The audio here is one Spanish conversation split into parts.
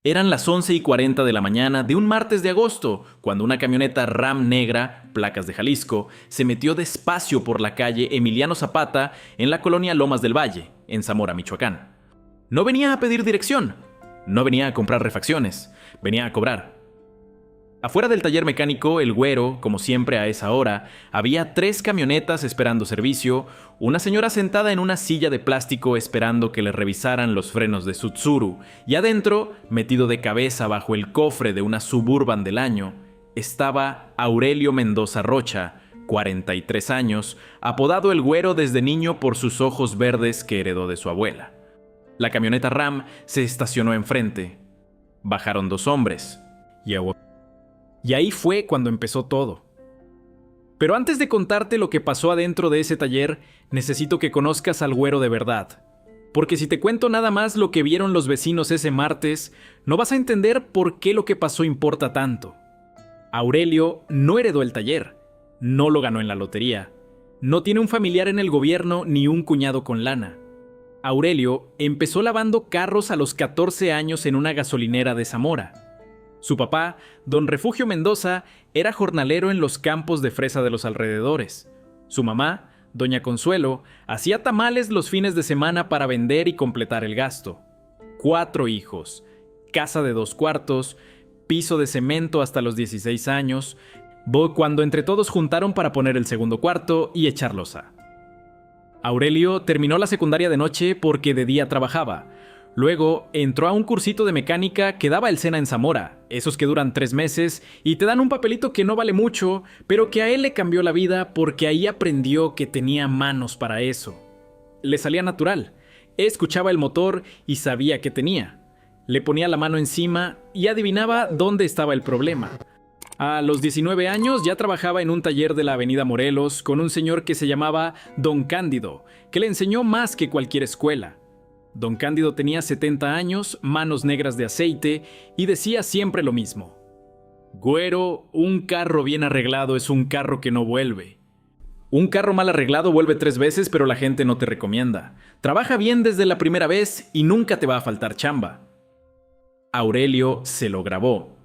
Eran las 11:40 de la mañana de un martes de agosto, cuando una camioneta Ram negra, placas de Jalisco, se metió despacio por la calle Emiliano Zapata en la colonia Lomas del Valle, en Zamora, Michoacán. No venía a pedir dirección, no venía a comprar refacciones, venía a cobrar. Afuera del taller mecánico, el Güero, como siempre a esa hora, había 3 camionetas esperando servicio, una señora sentada en una silla de plástico esperando que le revisaran los frenos de su Tsuru, y adentro, metido de cabeza bajo el cofre de una Suburban del año, estaba Aurelio Mendoza Rocha, 43 años, apodado el Güero desde niño por sus ojos verdes que heredó de su abuela. La camioneta Ram se estacionó enfrente. Bajaron 2 hombres, y ahí fue cuando empezó todo. Pero antes de contarte lo que pasó adentro de ese taller, necesito que conozcas al Güero de verdad. Porque si te cuento nada más lo que vieron los vecinos ese martes, no vas a entender por qué lo que pasó importa tanto. Aurelio no heredó el taller, no lo ganó en la lotería, no tiene un familiar en el gobierno ni un cuñado con lana. Aurelio empezó lavando carros a los 14 años en una gasolinera de Zamora. Su papá, don Refugio Mendoza, era jornalero en los campos de fresa de los alrededores. Su mamá, doña Consuelo, hacía tamales los fines de semana para vender y completar el gasto. 4 hijos, casa de 2 cuartos, piso de cemento hasta los 16 años, cuando entre todos juntaron para poner el segundo cuarto y echar loza. Aurelio terminó la secundaria de noche porque de día trabajaba. Luego entró a un cursito de mecánica que daba el SENA en Zamora, esos que duran 3 meses y te dan un papelito que no vale mucho, pero que a él le cambió la vida porque ahí aprendió que tenía manos para eso. Le salía natural, escuchaba el motor y sabía qué tenía. Le ponía la mano encima y adivinaba dónde estaba el problema. A los 19 años ya trabajaba en un taller de la Avenida Morelos con un señor que se llamaba Don Cándido, que le enseñó más que cualquier escuela. Don Cándido tenía 70 años, manos negras de aceite, y decía siempre lo mismo. Güero, un carro bien arreglado es un carro que no vuelve. Un carro mal arreglado vuelve 3 veces, pero la gente no te recomienda. Trabaja bien desde la primera vez y nunca te va a faltar chamba. Aurelio se lo grabó.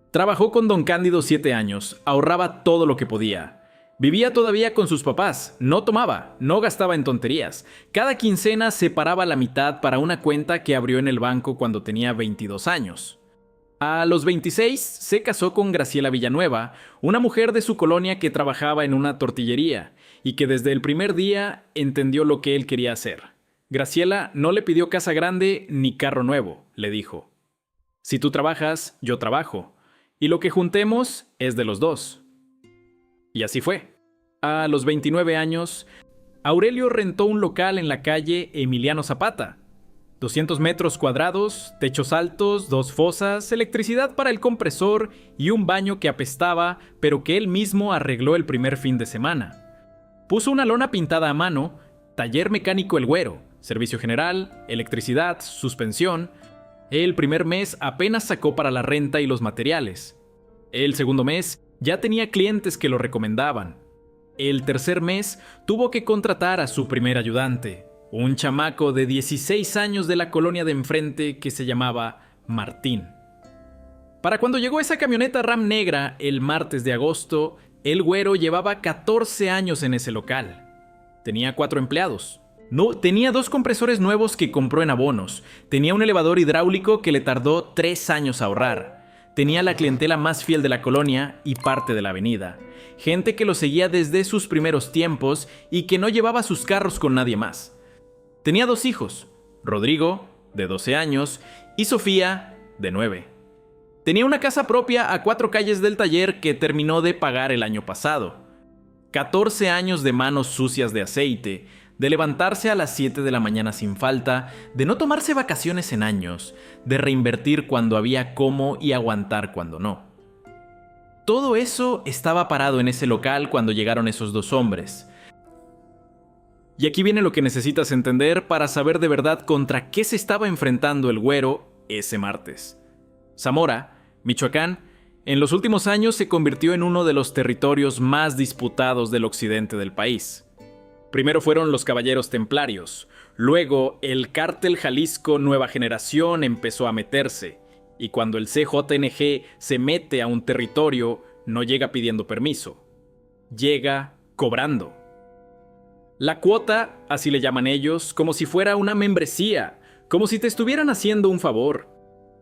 Trabajó con Don Cándido 7 años, ahorraba todo lo que podía. Vivía todavía con sus papás, no tomaba, no gastaba en tonterías. Cada quincena separaba la mitad para una cuenta que abrió en el banco cuando tenía 22 años. A los 26 se casó con Graciela Villanueva, una mujer de su colonia que trabajaba en una tortillería y que desde el primer día entendió lo que él quería hacer. Graciela no le pidió casa grande ni carro nuevo, le dijo. Si tú trabajas, yo trabajo, y lo que juntemos es de los dos. Y así fue. A los 29 años, Aurelio rentó un local en la calle Emiliano Zapata. 200 metros cuadrados, techos altos, 2 fosas, electricidad para el compresor y un baño que apestaba, pero que él mismo arregló el primer fin de semana. Puso una lona pintada a mano, taller mecánico El Güero, servicio general, electricidad, suspensión. El primer mes apenas sacó para la renta y los materiales. El segundo mes ya tenía clientes que lo recomendaban. El tercer mes tuvo que contratar a su primer ayudante, un chamaco de 16 años de la colonia de enfrente que se llamaba Martín. Para cuando llegó esa camioneta Ram negra el martes de agosto, el Güero llevaba 14 años en ese local. Tenía 4 empleados. No, tenía 2 compresores nuevos que compró en abonos. Tenía un elevador hidráulico que le tardó 3 años a ahorrar. Tenía la clientela más fiel de la colonia y parte de la avenida. Gente que lo seguía desde sus primeros tiempos y que no llevaba sus carros con nadie más. Tenía 2 hijos, Rodrigo, de 12 años, y Sofía, de 9. Tenía una casa propia a 4 calles del taller que terminó de pagar el año pasado. 14 años de manos sucias de aceite, de levantarse a las 7 de la mañana sin falta, de no tomarse vacaciones en años, de reinvertir cuando había cómo y aguantar cuando no. Todo eso estaba parado en ese local cuando llegaron esos 2 hombres. Y aquí viene lo que necesitas entender para saber de verdad contra qué se estaba enfrentando el Güero ese martes. Zamora, Michoacán, en los últimos años se convirtió en uno de los territorios más disputados del occidente del país. Primero fueron los Caballeros Templarios, luego el Cártel Jalisco Nueva Generación empezó a meterse, Y cuando el CJNG se mete a un territorio, no llega pidiendo permiso, llega cobrando. La cuota, así le llaman ellos, como si fuera una membresía, como si te estuvieran haciendo un favor.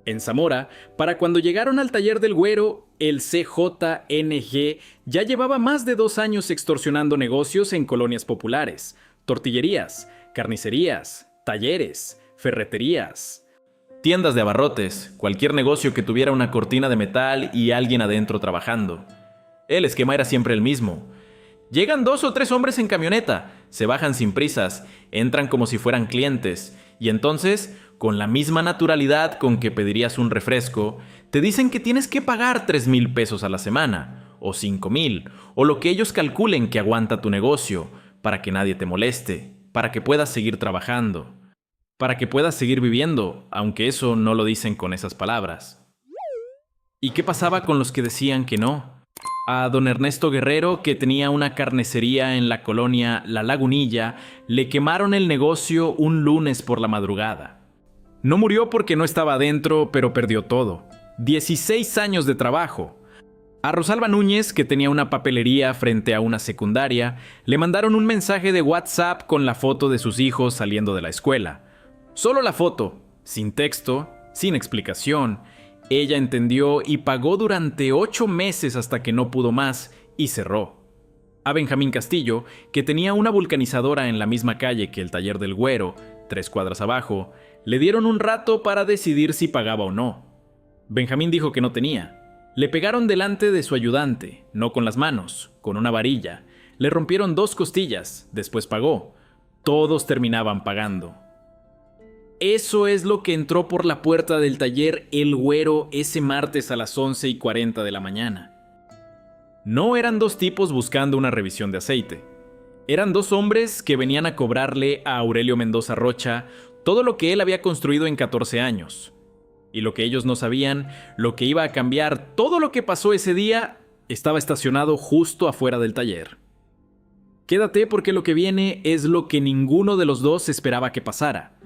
En Zamora, para cuando llegaron al taller del Güero, el CJNG ya llevaba más de 2 años extorsionando negocios en colonias populares, tortillerías, carnicerías, talleres, ferreterías, tiendas de abarrotes, cualquier negocio que tuviera una cortina de metal y alguien adentro trabajando. El esquema era siempre el mismo. Llegan 2 o 3 hombres en camioneta, se bajan sin prisas, entran como si fueran clientes, y entonces, con la misma naturalidad con que pedirías un refresco, te dicen que tienes que pagar 3,000 pesos a la semana, o 5,000, o lo que ellos calculen que aguanta tu negocio, para que nadie te moleste, para que puedas seguir trabajando, para que puedas seguir viviendo, aunque eso no lo dicen con esas palabras. ¿Y qué pasaba con los que decían que no? A don Ernesto Guerrero, que tenía una carnicería en la colonia La Lagunilla, le quemaron el negocio un lunes por la madrugada. No murió porque no estaba adentro, pero perdió todo. 16 años de trabajo. A Rosalba Núñez, que tenía una papelería frente a una secundaria, le mandaron un mensaje de WhatsApp con la foto de sus hijos saliendo de la escuela. Solo la foto, sin texto, sin explicación. Ella entendió y pagó durante 8 meses hasta que no pudo más y cerró. A Benjamín Castillo, que tenía una vulcanizadora en la misma calle que el taller del Güero, 3 cuadras abajo, le dieron un rato para decidir si pagaba o no. Benjamín dijo que no tenía. Le pegaron delante de su ayudante, no con las manos, con una varilla. Le rompieron 2 costillas, después pagó. Todos terminaban pagando. Eso es lo que entró por la puerta del taller El Güero ese martes a las 11:40 de la mañana. No eran 2 tipos buscando una revisión de aceite. Eran 2 hombres que venían a cobrarle a Aurelio Mendoza Rocha todo lo que él había construido en 14 años. Y lo que ellos no sabían, lo que iba a cambiar todo lo que pasó ese día, estaba estacionado justo afuera del taller. Quédate porque lo que viene es lo que ninguno de los dos esperaba que pasara.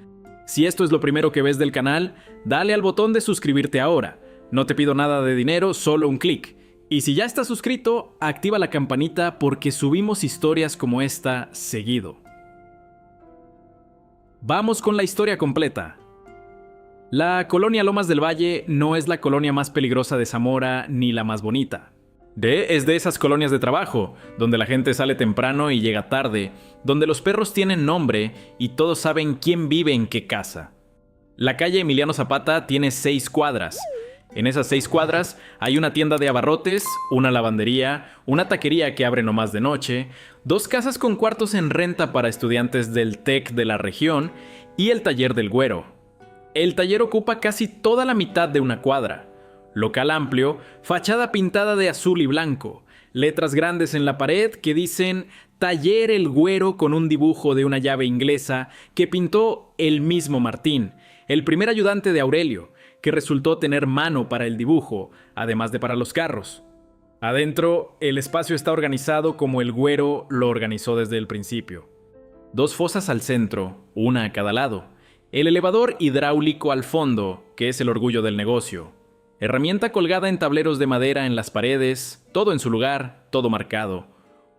Si esto es lo primero que ves del canal, dale al botón de suscribirte ahora. No te pido nada de dinero, solo un clic. Y si ya estás suscrito, activa la campanita porque subimos historias como esta seguido. Vamos con la historia completa. La colonia Lomas del Valle no es la colonia más peligrosa de Zamora ni la más bonita. Es de esas colonias de trabajo, donde la gente sale temprano y llega tarde, donde los perros tienen nombre y todos saben quién vive en qué casa. La calle Emiliano Zapata tiene 6 cuadras. En esas 6 cuadras hay una tienda de abarrotes, una lavandería, una taquería que abre nomás de noche, 2 casas con cuartos en renta para estudiantes del TEC de la región y el taller del Güero. El taller ocupa casi toda la mitad de una cuadra. Local amplio, fachada pintada de azul y blanco, letras grandes en la pared que dicen Taller El Güero con un dibujo de una llave inglesa que pintó el mismo Martín, el primer ayudante de Aurelio, que resultó tener mano para el dibujo, además de para los carros. Adentro, el espacio está organizado como el Güero lo organizó desde el principio. 2 fosas al centro, una a cada lado. El elevador hidráulico al fondo, que es el orgullo del negocio. Herramienta colgada en tableros de madera en las paredes, todo en su lugar, todo marcado.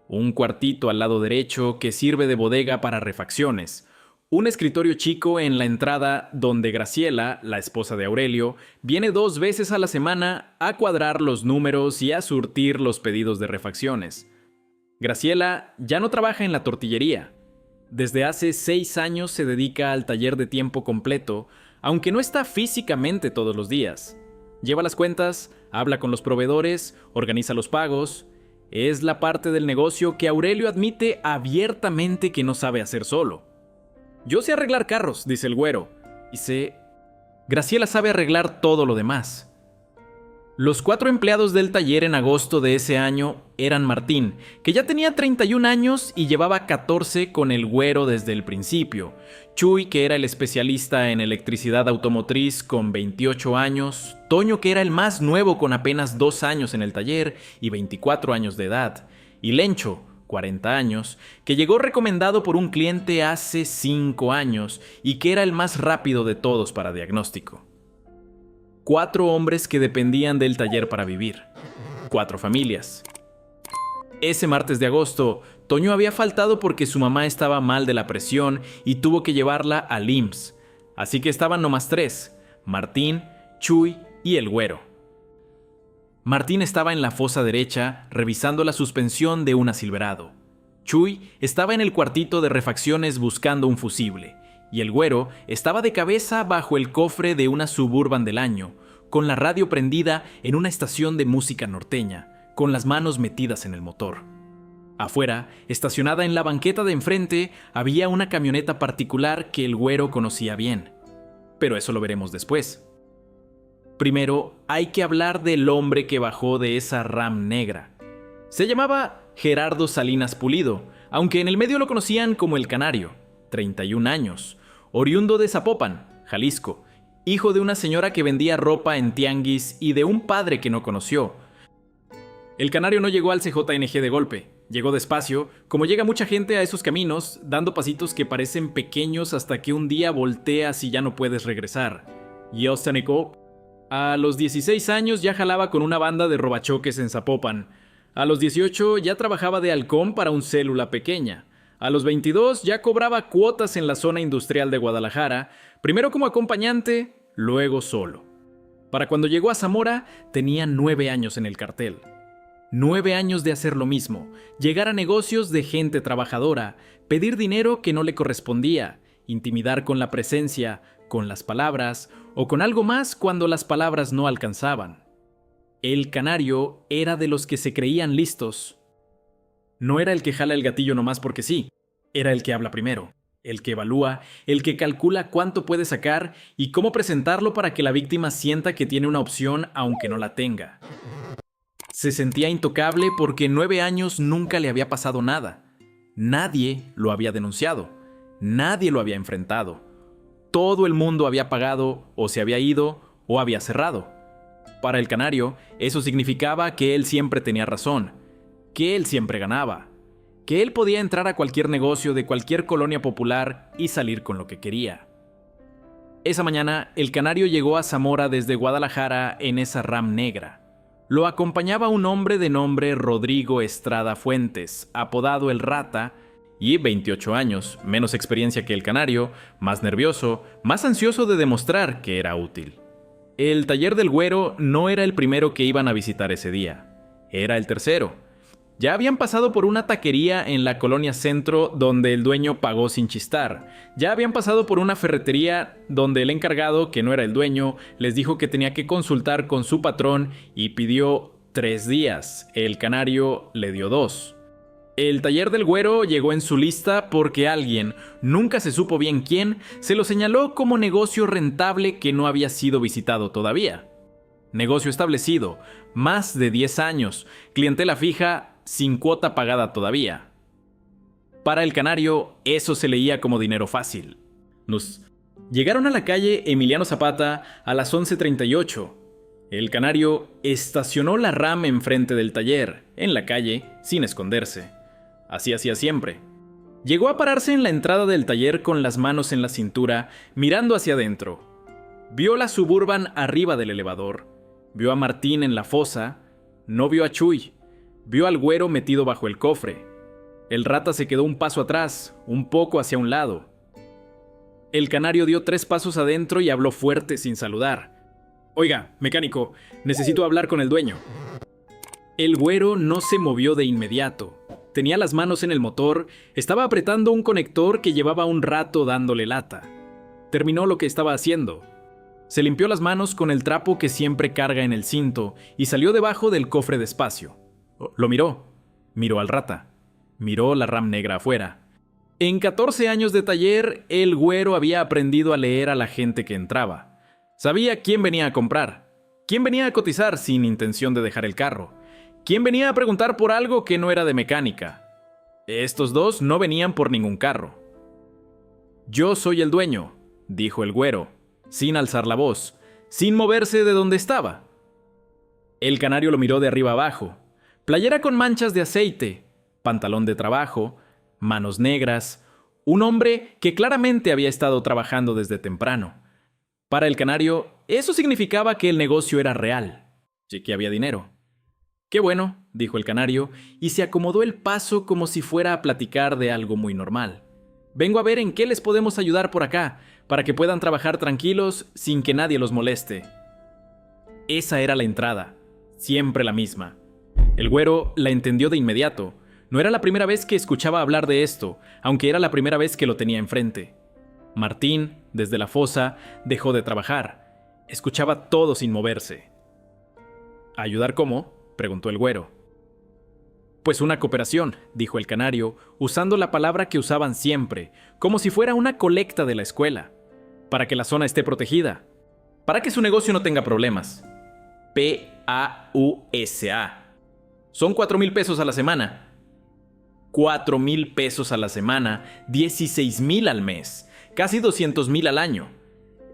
Un cuartito al lado derecho que sirve de bodega para refacciones. Un escritorio chico en la entrada donde Graciela, la esposa de Aurelio, viene 2 veces a la semana a cuadrar los números y a surtir los pedidos de refacciones. Graciela ya no trabaja en la tortillería. Desde hace 6 años se dedica al taller de tiempo completo, aunque no está físicamente todos los días. Lleva las cuentas, habla con los proveedores, organiza los pagos. Es la parte del negocio que Aurelio admite abiertamente que no sabe hacer solo. Yo sé arreglar carros, dice el Güero. Graciela sabe arreglar todo lo demás. Los 4 empleados del taller en agosto de ese año eran Martín, que ya tenía 31 años y llevaba 14 con el Güero desde el principio. Chuy, que era el especialista en electricidad automotriz con 28 años. Toño, que era el más nuevo con apenas 2 años en el taller y 24 años de edad. Y Lencho, 40 años, que llegó recomendado por un cliente hace 5 años y que era el más rápido de todos para diagnóstico. 4 hombres que dependían del taller para vivir. 4 familias. Ese martes de agosto, Toño había faltado porque su mamá estaba mal de la presión y tuvo que llevarla al IMSS. Así que estaban nomás 3, Martín, Chuy y el güero. Martín estaba en la fosa derecha revisando la suspensión de una Silverado. Chuy estaba en el cuartito de refacciones buscando un fusible. Y el güero estaba de cabeza bajo el cofre de una Suburban del año, con la radio prendida en una estación de música norteña, con las manos metidas en el motor. Afuera, estacionada en la banqueta de enfrente, había una camioneta particular que el güero conocía bien. Pero eso lo veremos después. Primero, hay que hablar del hombre que bajó de esa Ram negra. Se llamaba Gerardo Salinas Pulido, aunque en el medio lo conocían como el Canario, 31 años, oriundo de Zapopan, Jalisco, hijo de una señora que vendía ropa en tianguis y de un padre que no conoció. El Canario no llegó al CJNG de golpe, llegó despacio, como llega mucha gente a esos caminos, dando pasitos que parecen pequeños hasta que un día volteas y ya no puedes regresar. Yostaniko, a los 16 años ya jalaba con una banda de robachoques en Zapopan. A los 18 ya trabajaba de halcón para un célula pequeña. A los 22 ya cobraba cuotas en la zona industrial de Guadalajara, primero como acompañante, luego solo. Para cuando llegó a Zamora, tenía 9 años en el cartel. 9 años de hacer lo mismo, llegar a negocios de gente trabajadora, pedir dinero que no le correspondía, intimidar con la presencia, con las palabras, o con algo más cuando las palabras no alcanzaban. El Canario era de los que se creían listos. No era el que jala el gatillo nomás porque sí, era el que habla primero, el que evalúa, el que calcula cuánto puede sacar y cómo presentarlo para que la víctima sienta que tiene una opción aunque no la tenga. Se sentía intocable porque en 9 años nunca le había pasado nada. Nadie lo había denunciado, nadie lo había enfrentado. Todo el mundo había pagado, o se había ido, o había cerrado. Para el Canario, eso significaba que él siempre tenía razón, que él siempre ganaba, que él podía entrar a cualquier negocio de cualquier colonia popular y salir con lo que quería. Esa mañana, el Canario llegó a Zamora desde Guadalajara en esa Ram negra. Lo acompañaba un hombre de nombre Rodrigo Estrada Fuentes, apodado El Rata, y 28 años, menos experiencia que el Canario, más nervioso, más ansioso de demostrar que era útil. El taller del güero no era el primero que iban a visitar ese día, era el tercero. Ya habían pasado por una taquería en la colonia Centro donde el dueño pagó sin chistar. Ya habían pasado por una ferretería donde el encargado, que no era el dueño, les dijo que tenía que consultar con su patrón y pidió 3 días. El Canario le dio 2. El taller del güero llegó en su lista porque alguien, nunca se supo bien quién, se lo señaló como negocio rentable que no había sido visitado todavía. Negocio establecido, más de 10 años, clientela fija, sin cuota pagada todavía. Para el Canario, eso se leía como dinero fácil. Llegaron a la calle Emiliano Zapata a las 11:38. El Canario estacionó la Ram enfrente del taller, en la calle, sin esconderse. Así hacía siempre. Llegó a pararse en la entrada del taller con las manos en la cintura, mirando hacia adentro. Vio la Suburban arriba del elevador. Vio a Martín en la fosa. No vio a Chuy. Vio al güero metido bajo el cofre. El Rata se quedó un paso atrás, un poco hacia un lado. El Canario dio 3 pasos adentro y habló fuerte sin saludar. «Oiga, mecánico, necesito hablar con el dueño». El güero no se movió de inmediato. Tenía las manos en el motor, estaba apretando un conector que llevaba un rato dándole lata. Terminó lo que estaba haciendo. Se limpió las manos con el trapo que siempre carga en el cinto y salió debajo del cofre despacio. Lo miró. Miró al Rata. Miró la Ram negra afuera. En 14 años de taller, el güero había aprendido a leer a la gente que entraba. Sabía quién venía a comprar, quién venía a cotizar sin intención de dejar el carro, quién venía a preguntar por algo que no era de mecánica. Estos dos no venían por ningún carro. «Yo soy el dueño», dijo el güero, sin alzar la voz, sin moverse de donde estaba. El Canario lo miró de arriba abajo. Playera con manchas de aceite, pantalón de trabajo, manos negras, un hombre que claramente había estado trabajando desde temprano. Para el canario, eso significaba que el negocio era real, y que había dinero. «Qué bueno», dijo el canario, y se acomodó el paso como si fuera a platicar de algo muy normal. «Vengo a ver en qué les podemos ayudar por acá, para que puedan trabajar tranquilos sin que nadie los moleste». Esa era la entrada, siempre la misma. El güero la entendió de inmediato. No era la primera vez que escuchaba hablar de esto, aunque era la primera vez que lo tenía enfrente. Martín, desde la fosa, dejó de trabajar. Escuchaba todo sin moverse. «¿Ayudar cómo?», preguntó el güero. «Pues una cooperación», dijo el canario, usando la palabra que usaban siempre, como si fuera una colecta de la escuela, para que la zona esté protegida, para que su negocio no tenga problemas. PAUSA. Son 4,000 pesos a la semana. 4,000 pesos a la semana, 16,000 al mes, casi 200,000 al año.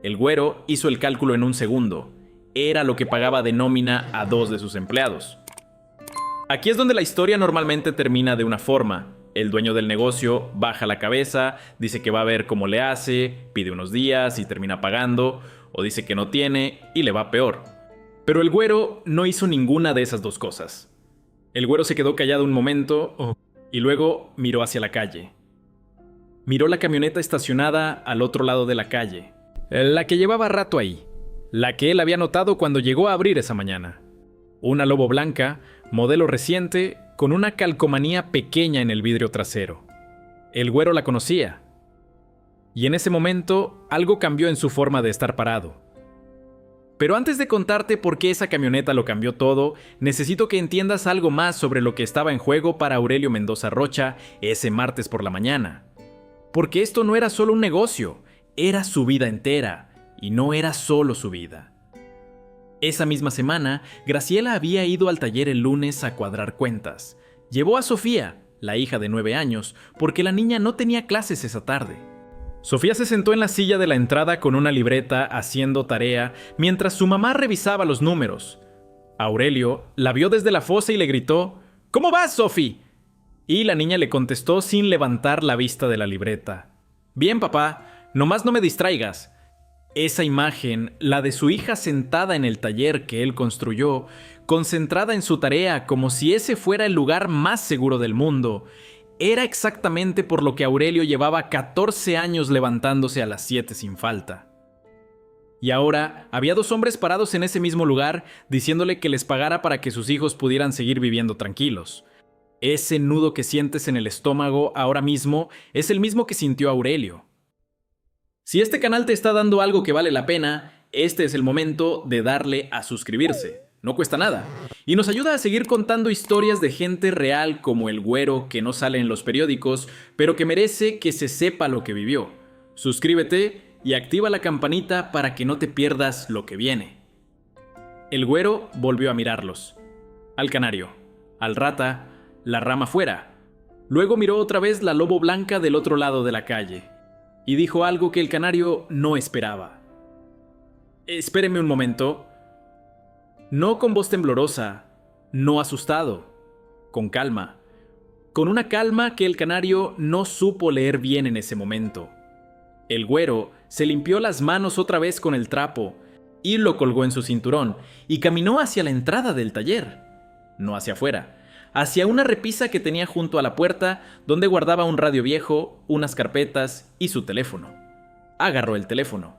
El güero hizo el cálculo en un segundo. Era lo que pagaba de nómina a 2 de sus empleados. Aquí es donde la historia normalmente termina de una forma. El dueño del negocio baja la cabeza, dice que va a ver cómo le hace, pide unos días y termina pagando, o dice que no tiene y le va peor. Pero el güero no hizo ninguna de esas dos cosas. El güero se quedó callado un momento y luego miró hacia la calle. Miró la camioneta estacionada al otro lado de la calle, la que llevaba rato ahí, la que él había notado cuando llegó a abrir esa mañana. Una Lobo blanca, modelo reciente, con una calcomanía pequeña en el vidrio trasero. El güero la conocía. Y en ese momento, algo cambió en su forma de estar parado. Pero antes de contarte por qué esa camioneta lo cambió todo, necesito que entiendas algo más sobre lo que estaba en juego para Aurelio Mendoza Rocha ese martes por la mañana. Porque esto no era solo un negocio, era su vida entera, y no era solo su vida. Esa misma semana, Graciela había ido al taller el lunes a cuadrar cuentas. Llevó a Sofía, la hija de 9 años, porque la niña no tenía clases esa tarde. Sofía se sentó en la silla de la entrada con una libreta haciendo tarea mientras su mamá revisaba los números. Aurelio la vio desde la fosa y le gritó: «¿Cómo vas, Sofi?». Y la niña le contestó sin levantar la vista de la libreta: «Bien, papá, nomás no me distraigas». Esa imagen, la de su hija sentada en el taller que él construyó, concentrada en su tarea como si ese fuera el lugar más seguro del mundo, era exactamente por lo que Aurelio llevaba 14 años levantándose a las 7 sin falta. Y ahora había 2 hombres parados en ese mismo lugar diciéndole que les pagara para que sus hijos pudieran seguir viviendo tranquilos. Ese nudo que sientes en el estómago ahora mismo es el mismo que sintió Aurelio. Si este canal te está dando algo que vale la pena, este es el momento de darle a suscribirse. No cuesta nada. Y nos ayuda a seguir contando historias de gente real como el güero que no sale en los periódicos, pero que merece que se sepa lo que vivió. Suscríbete y activa la campanita para que no te pierdas lo que viene. El güero volvió a mirarlos. Al canario, al rata, la rama fuera. Luego miró otra vez la Lobo blanca del otro lado de la calle. Y dijo algo que el canario no esperaba. «Espéreme un momento». No con voz temblorosa, no asustado, con calma. Con una calma que el canario no supo leer bien en ese momento. El güero se limpió las manos otra vez con el trapo y lo colgó en su cinturón y caminó hacia la entrada del taller. No hacia afuera, hacia una repisa que tenía junto a la puerta donde guardaba un radio viejo, unas carpetas y su teléfono. Agarró el teléfono.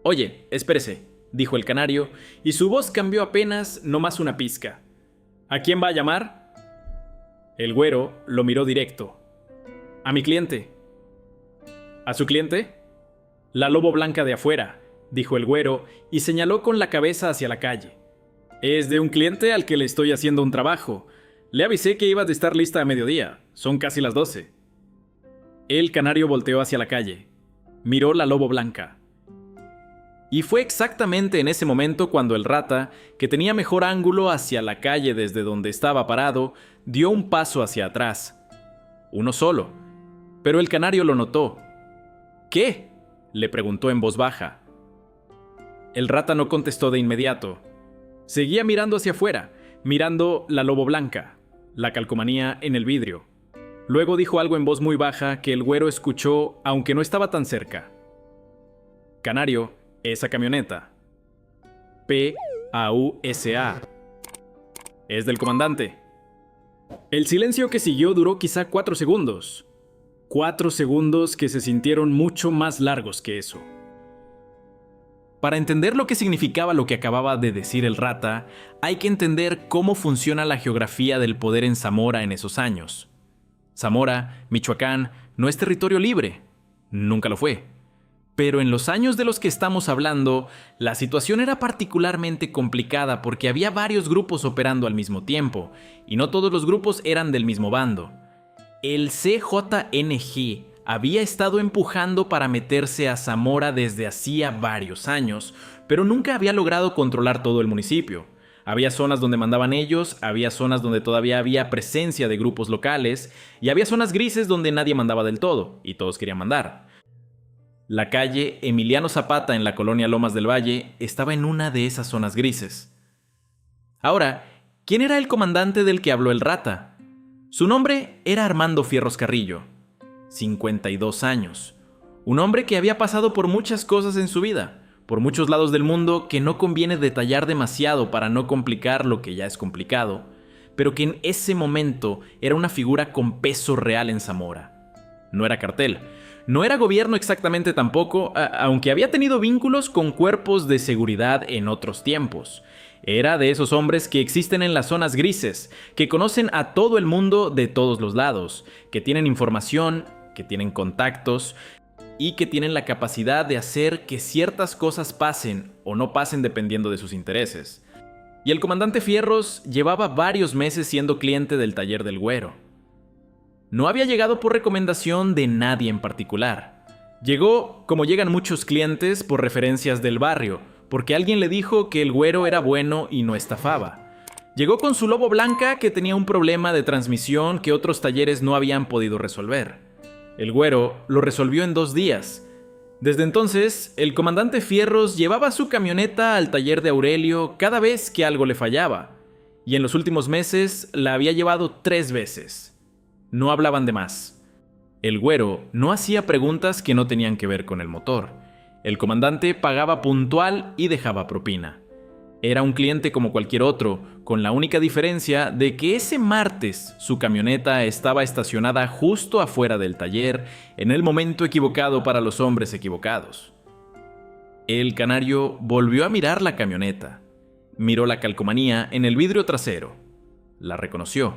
«Oye, espérese», dijo el canario, y su voz cambió apenas nomás una pizca. «¿A quién va a llamar?». El güero lo miró directo. «A mi cliente». «¿A su cliente?». «La Lobo blanca de afuera», dijo el güero y señaló con la cabeza hacia la calle. «Es de un cliente al que le estoy haciendo un trabajo. Le avisé que iba a estar lista a mediodía. Son casi las 12». El canario volteó hacia la calle. Miró la Lobo blanca. Y fue exactamente en ese momento cuando el rata, que tenía mejor ángulo hacia la calle desde donde estaba parado, dio un paso hacia atrás. Uno solo. Pero el canario lo notó. «¿Qué?», le preguntó en voz baja. El rata no contestó de inmediato. Seguía mirando hacia afuera, mirando la Lobo blanca, la calcomanía en el vidrio. Luego dijo algo en voz muy baja que el güero escuchó aunque no estaba tan cerca. «Canario, Esa camioneta. P-A-U-S-A. Es del comandante. El silencio que siguió duró quizá 4 segundos. 4 segundos que se sintieron mucho más largos que eso. Para entender lo que significaba lo que acababa de decir el rata, hay que entender cómo funciona la geografía del poder en Zamora en esos años. Zamora, Michoacán, no es territorio libre. Nunca lo fue. Pero en los años de los que estamos hablando, la situación era particularmente complicada porque había varios grupos operando al mismo tiempo, y no todos los grupos eran del mismo bando. El CJNG había estado empujando para meterse a Zamora desde hacía varios años, pero nunca había logrado controlar todo el municipio. Había zonas donde mandaban ellos, había zonas donde todavía había presencia de grupos locales, y había zonas grises donde nadie mandaba del todo, y todos querían mandar. La calle Emiliano Zapata en la colonia Lomas del Valle estaba en una de esas zonas grises. Ahora, ¿quién era el comandante del que habló el rata? Su nombre era Armando Fierros Carrillo, 52 años. Un hombre que había pasado por muchas cosas en su vida, por muchos lados del mundo que no conviene detallar demasiado para no complicar lo que ya es complicado, pero que en ese momento era una figura con peso real en Zamora. No era cartel, no era gobierno exactamente tampoco, aunque había tenido vínculos con cuerpos de seguridad en otros tiempos. Era de esos hombres que existen en las zonas grises, que conocen a todo el mundo de todos los lados, que tienen información, que tienen contactos y que tienen la capacidad de hacer que ciertas cosas pasen o no pasen dependiendo de sus intereses. Y el comandante Fierros llevaba varios meses siendo cliente del taller del Güero. No había llegado por recomendación de nadie en particular. Llegó, como llegan muchos clientes, por referencias del barrio, porque alguien le dijo que el Güero era bueno y no estafaba. Llegó con su Lobo Blanca que tenía un problema de transmisión que otros talleres no habían podido resolver. El Güero lo resolvió en 2 días. Desde entonces, el comandante Fierros llevaba su camioneta al taller de Aurelio cada vez que algo le fallaba, y en los últimos meses la había llevado 3 veces. No hablaban de más. El Güero no hacía preguntas que no tenían que ver con el motor. El comandante pagaba puntual y dejaba propina. Era un cliente como cualquier otro, con la única diferencia de que ese martes su camioneta estaba estacionada justo afuera del taller, en el momento equivocado para los hombres equivocados. El canario volvió a mirar la camioneta. Miró la calcomanía en el vidrio trasero. La reconoció.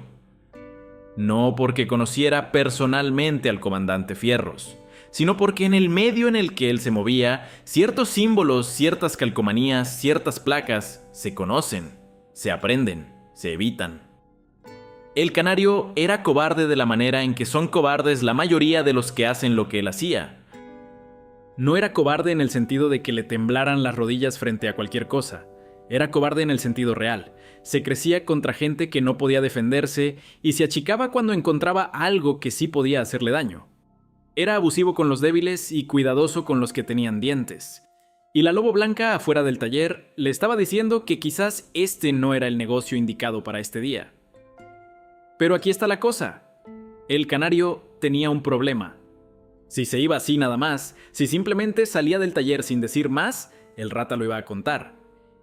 No porque conociera personalmente al comandante Fierros, sino porque en el medio en el que él se movía, ciertos símbolos, ciertas calcomanías, ciertas placas se conocen, se aprenden, se evitan. El canario era cobarde de la manera en que son cobardes la mayoría de los que hacen lo que él hacía. No era cobarde en el sentido de que le temblaran las rodillas frente a cualquier cosa. Era cobarde en el sentido real. Se crecía contra gente que no podía defenderse y se achicaba cuando encontraba algo que sí podía hacerle daño. Era abusivo con los débiles y cuidadoso con los que tenían dientes. Y la Lobo Blanca afuera del taller le estaba diciendo que quizás este no era el negocio indicado para este día. Pero aquí está la cosa. El canario tenía un problema. Si se iba así nada más, si simplemente salía del taller sin decir más, el rata lo iba a contar.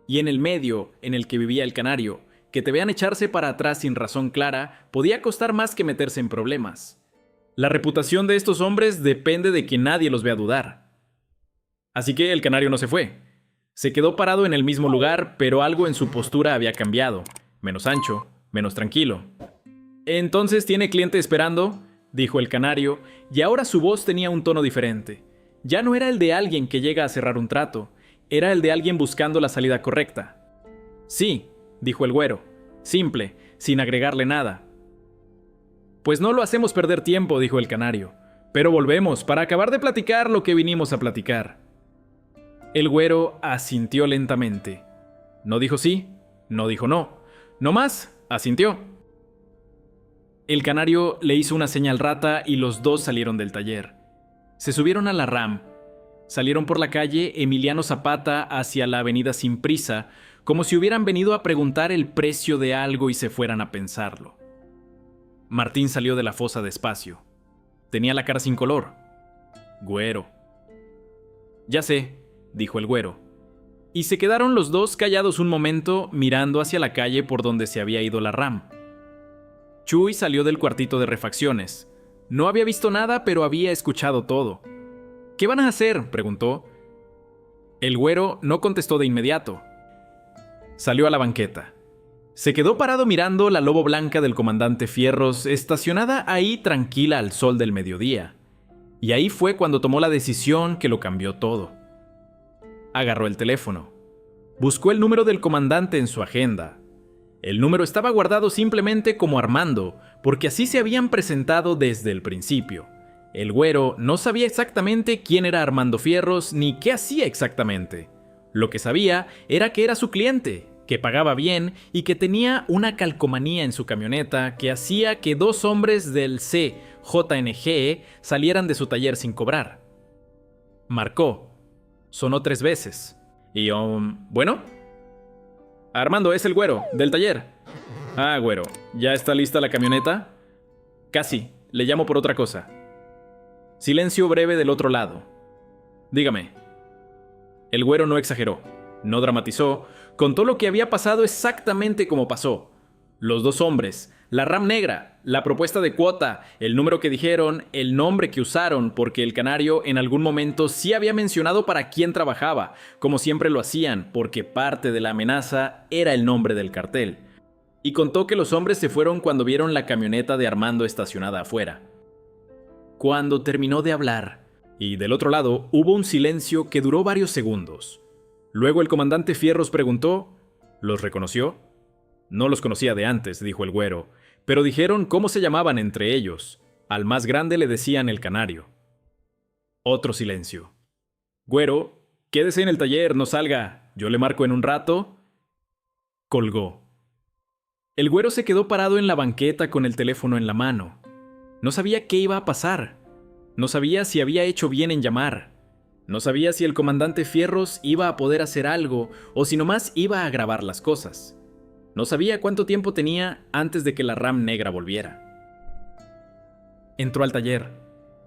Y en el medio en el que vivía el canario, que te vean echarse para atrás sin razón clara, podía costar más que meterse en problemas. La reputación de estos hombres depende de que nadie los vea dudar. Así que el canario no se fue. Se quedó parado en el mismo lugar, pero algo en su postura había cambiado. Menos ancho, menos tranquilo. «Entonces tiene cliente esperando», dijo el canario, y ahora su voz tenía un tono diferente. Ya no era el de alguien que llega a cerrar un trato. Era el de alguien buscando la salida correcta. «Sí», dijo el Güero, simple, sin agregarle nada. «Pues no lo hacemos perder tiempo», dijo el canario, «pero volvemos para acabar de platicar lo que vinimos a platicar». El Güero asintió lentamente. No dijo sí, no dijo no, nomás asintió. El canario le hizo una señal al rata y los dos salieron del taller. Se subieron a la RAM. Salieron por la calle Emiliano Zapata hacia la avenida Sin Prisa, como si hubieran venido a preguntar el precio de algo y se fueran a pensarlo. Martín salió de la fosa despacio. Tenía la cara sin color. Güero. «Ya sé», dijo el güero. Y se quedaron los dos callados un momento mirando hacia la calle por donde se había ido la Ram. Chuy salió del cuartito de refacciones. No había visto nada, pero había escuchado todo. ¿Qué van a hacer?, preguntó. El güero no contestó de inmediato. Salió a la banqueta. Se quedó parado mirando la Lobo blanca del comandante Fierros, estacionada ahí tranquila al sol del mediodía. Y ahí fue cuando tomó la decisión que lo cambió todo. Agarró el teléfono. Buscó el número del comandante en su agenda. El número estaba guardado simplemente como Armando, porque así se habían presentado desde el principio. El güero no sabía exactamente quién era Armando Fierros ni qué hacía exactamente. Lo que sabía era que era su cliente, que pagaba bien y que tenía una calcomanía en su camioneta que hacía que dos hombres del CJNG salieran de su taller sin cobrar. Marcó. Sonó 3 veces. Y, ¿bueno? Armando, es el güero, del taller. Ah, güero, ¿ya está lista la camioneta? Casi, le llamo por otra cosa. Silencio breve del otro lado. Dígame. El güero no exageró, no dramatizó, contó lo que había pasado exactamente como pasó. Los dos hombres, la RAM negra, la propuesta de cuota, el número que dijeron, el nombre que usaron, porque el canario en algún momento sí había mencionado para quién trabajaba, como siempre lo hacían, porque parte de la amenaza era el nombre del cartel. Y contó que los hombres se fueron cuando vieron la camioneta de Armando estacionada afuera. Cuando terminó de hablar, y del otro lado hubo un silencio que duró varios segundos. Luego el comandante Fierros preguntó, ¿los reconoció? No los conocía de antes, dijo el güero, pero dijeron cómo se llamaban entre ellos. Al más grande le decían el canario. Otro silencio. Güero, quédese en el taller, no salga. Yo le marco en un rato. Colgó. El güero se quedó parado en la banqueta con el teléfono en la mano. No sabía qué iba a pasar. No sabía si había hecho bien en llamar. No sabía si el comandante Fierros iba a poder hacer algo o si nomás iba a agravar las cosas. No sabía cuánto tiempo tenía antes de que la RAM negra volviera. Entró al taller.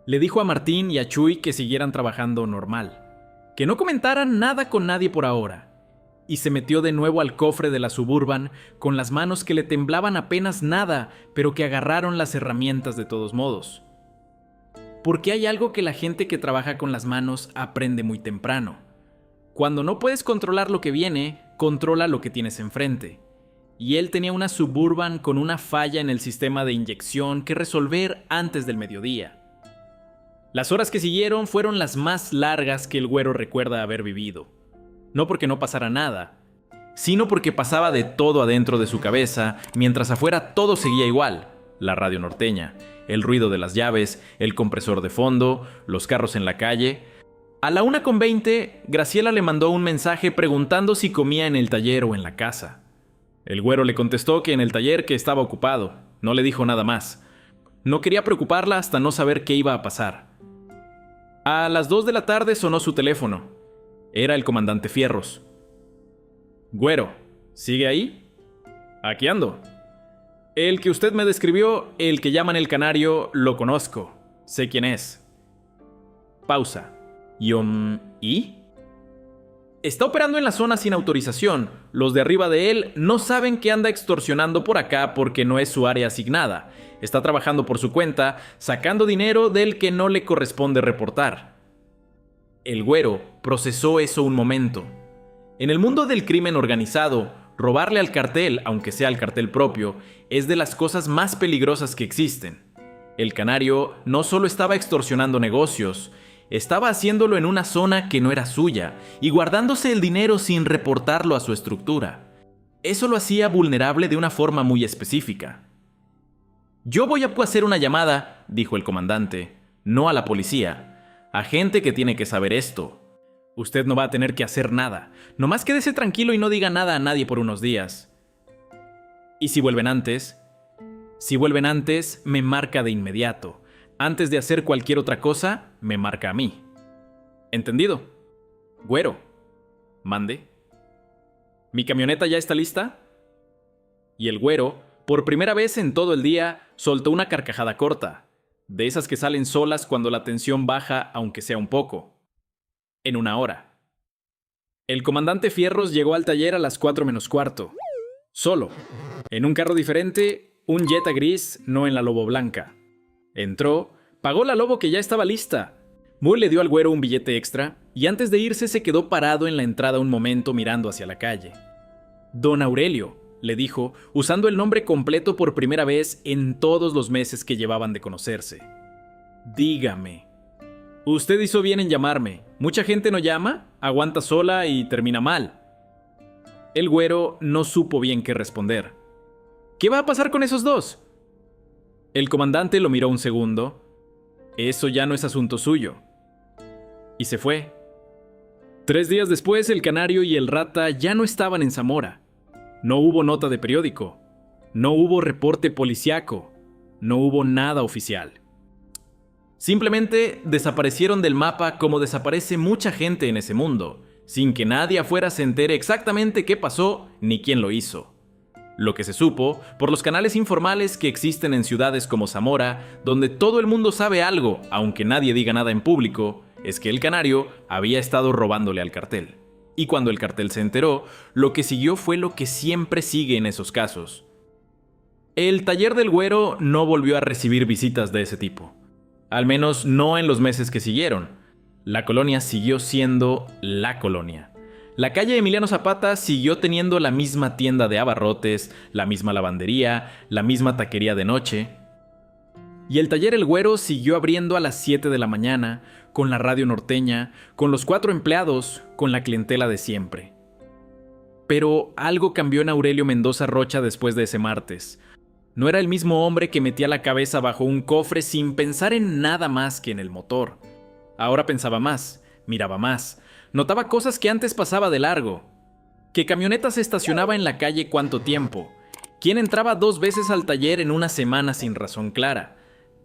Le dijo a Martín y a Chuy que siguieran trabajando normal, que no comentaran nada con nadie por ahora, y se metió de nuevo al cofre de la Suburban con las manos que le temblaban apenas nada, pero que agarraron las herramientas de todos modos. Porque hay algo que la gente que trabaja con las manos aprende muy temprano. Cuando no puedes controlar lo que viene, controla lo que tienes enfrente. Y él tenía una Suburban con una falla en el sistema de inyección que resolver antes del mediodía. Las horas que siguieron fueron las más largas que el güero recuerda haber vivido. No porque no pasara nada, sino porque pasaba de todo adentro de su cabeza, mientras afuera todo seguía igual. La radio norteña, el ruido de las llaves, el compresor de fondo, los carros en la calle. A la 1:20, Graciela le mandó un mensaje preguntando si comía en el taller o en la casa. El güero le contestó que en el taller, que estaba ocupado. No le dijo nada más. No quería preocuparla hasta no saber qué iba a pasar. A las 2 de la tarde sonó su teléfono. Era el comandante Fierros. Güero, ¿sigue ahí? Aquí ando. El que usted me describió, el que llaman el canario, lo conozco. Sé quién es. Pausa. ¿Y? Está operando en la zona sin autorización. Los de arriba de él no saben que anda extorsionando por acá porque no es su área asignada. Está trabajando por su cuenta, sacando dinero del que no le corresponde reportar. El güero procesó eso un momento. En el mundo del crimen organizado, robarle al cartel, aunque sea al cartel propio, es de las cosas más peligrosas que existen. El canario no solo estaba extorsionando negocios, estaba haciéndolo en una zona que no era suya y guardándose el dinero sin reportarlo a su estructura. Eso lo hacía vulnerable de una forma muy específica. Yo voy a hacer una llamada, dijo el comandante, no a la policía, a gente que tiene que saber esto. Usted no va a tener que hacer nada, nomás quédese tranquilo y no diga nada a nadie por unos días. ¿Y si vuelven antes? Si vuelven antes, me marca de inmediato. Antes de hacer cualquier otra cosa, me marca a mí. ¿Entendido? Güero. Mande. ¿Mi camioneta ya está lista? Y el güero, por primera vez en todo el día, soltó una carcajada corta, de esas que salen solas cuando la tensión baja aunque sea un poco. En una hora. El comandante Fierros llegó al taller a las 4 menos cuarto. Solo. En un carro diferente, un Jetta gris, no en la Lobo blanca. Entró, pagó la Lobo que ya estaba lista. Muy le dio al güero un billete extra y antes de irse se quedó parado en la entrada un momento mirando hacia la calle. Don Aurelio, le dijo, usando el nombre completo por primera vez en todos los meses que llevaban de conocerse. Dígame. Usted hizo bien en llamarme. Mucha gente no llama, aguanta sola y termina mal. El güero no supo bien qué responder. ¿Qué va a pasar con esos dos? El comandante lo miró un segundo. Eso ya no es asunto suyo. Y se fue. 3 días después, el Canario y el Rata ya no estaban en Zamora. No hubo nota de periódico. No hubo reporte policiaco. No hubo nada oficial. Simplemente desaparecieron del mapa como desaparece mucha gente en ese mundo, sin que nadie afuera se entere exactamente qué pasó ni quién lo hizo. Lo que se supo, por los canales informales que existen en ciudades como Zamora, donde todo el mundo sabe algo, aunque nadie diga nada en público, es que el Canario había estado robándole al cartel. Y cuando el cartel se enteró, lo que siguió fue lo que siempre sigue en esos casos. El taller del güero no volvió a recibir visitas de ese tipo. Al menos no en los meses que siguieron. La colonia siguió siendo la colonia. La calle Emiliano Zapata siguió teniendo la misma tienda de abarrotes, la misma lavandería, la misma taquería de noche. Y el taller El Güero siguió abriendo a las 7 de la mañana, con la radio norteña, con los 4 empleados, con la clientela de siempre. Pero algo cambió en Aurelio Mendoza Rocha después de ese martes. No era el mismo hombre que metía la cabeza bajo un cofre sin pensar en nada más que en el motor. Ahora pensaba más, miraba más, notaba cosas que antes pasaba de largo. ¿Qué camioneta se estacionaba en la calle cuánto tiempo? ¿Quién entraba 2 veces al taller en una semana sin razón clara?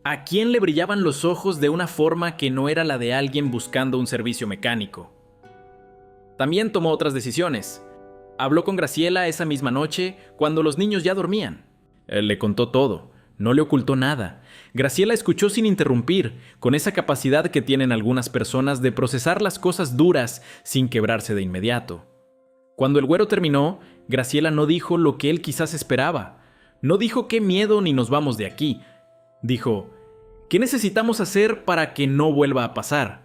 ¿A quién le brillaban los ojos de una forma que no era la de alguien buscando un servicio mecánico? También tomó otras decisiones. Habló con Graciela esa misma noche cuando los niños ya dormían. Él le contó todo, no le ocultó nada. Graciela escuchó sin interrumpir, con esa capacidad que tienen algunas personas de procesar las cosas duras sin quebrarse de inmediato. Cuando el güero terminó, Graciela no dijo lo que él quizás esperaba. No dijo qué miedo ni nos vamos de aquí. Dijo, ¿qué necesitamos hacer para que no vuelva a pasar?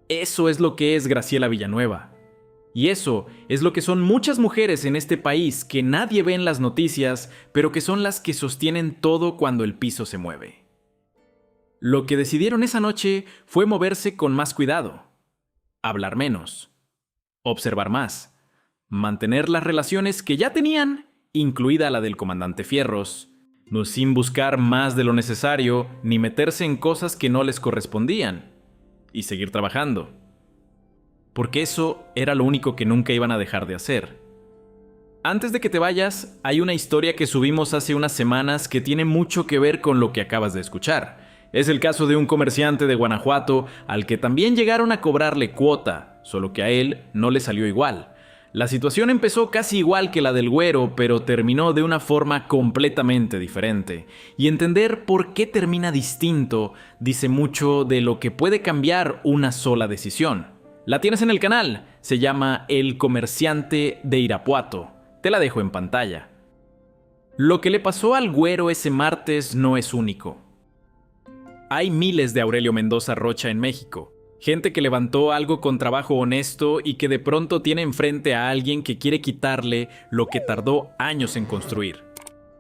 Eso es lo que es Graciela Villanueva. Y eso es lo que son muchas mujeres en este país que nadie ve en las noticias, pero que son las que sostienen todo cuando el piso se mueve. Lo que decidieron esa noche fue moverse con más cuidado, hablar menos, observar más, mantener las relaciones que ya tenían, incluida la del comandante Fierros, no sin buscar más de lo necesario ni meterse en cosas que no les correspondían, y seguir trabajando. Porque eso era lo único que nunca iban a dejar de hacer. Antes de que te vayas, hay una historia que subimos hace unas semanas que tiene mucho que ver con lo que acabas de escuchar. Es el caso de un comerciante de Guanajuato al que también llegaron a cobrarle cuota, solo que a él no le salió igual. La situación empezó casi igual que la del güero, pero terminó de una forma completamente diferente. Y entender por qué termina distinto dice mucho de lo que puede cambiar una sola decisión. La tienes en el canal, se llama El Comerciante de Irapuato. Te la dejo en pantalla. Lo que le pasó al güero ese martes no es único. Hay miles de Aurelio Mendoza Rocha en México. Gente que levantó algo con trabajo honesto y que de pronto tiene enfrente a alguien que quiere quitarle lo que tardó años en construir.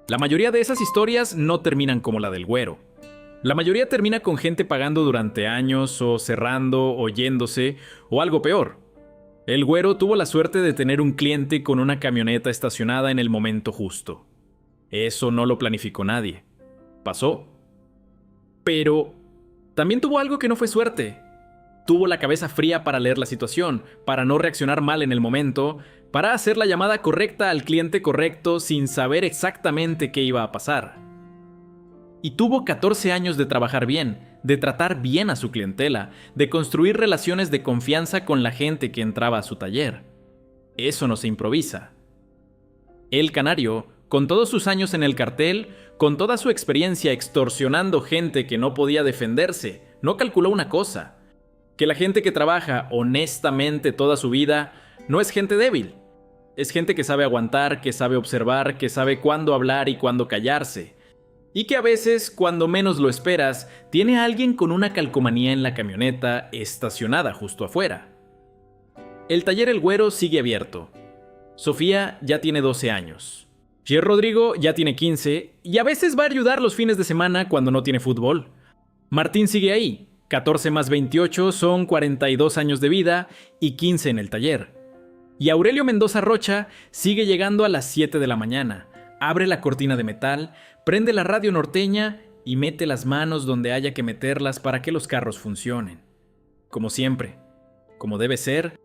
La mayoría de esas historias no terminan como la del güero. La mayoría termina con gente pagando durante años o cerrando o yéndose o algo peor. El güero tuvo la suerte de tener un cliente con una camioneta estacionada en el momento justo. Eso no lo planificó nadie. Pasó. Pero también tuvo algo que no fue suerte. Tuvo la cabeza fría para leer la situación, para no reaccionar mal en el momento, para hacer la llamada correcta al cliente correcto sin saber exactamente qué iba a pasar. Y tuvo 14 años de trabajar bien, de tratar bien a su clientela, de construir relaciones de confianza con la gente que entraba a su taller. Eso no se improvisa. El Canario, con todos sus años en el cartel, con toda su experiencia extorsionando gente que no podía defenderse, no calculó una cosa. Que la gente que trabaja honestamente toda su vida no es gente débil. Es gente que sabe aguantar, que sabe observar, que sabe cuándo hablar y cuándo callarse. Y que a veces, cuando menos lo esperas, tiene a alguien con una calcomanía en la camioneta estacionada justo afuera. El taller El Güero sigue abierto. Sofía ya tiene 12 años. Pierre Rodrigo ya tiene 15 y a veces va a ayudar los fines de semana cuando no tiene fútbol. Martín sigue ahí. 14 más 28 son 42 años de vida y 15 en el taller. Y Aurelio Mendoza Rocha sigue llegando a las 7 de la mañana, abre la cortina de metal, prende la radio norteña y mete las manos donde haya que meterlas para que los carros funcionen. Como siempre, como debe ser,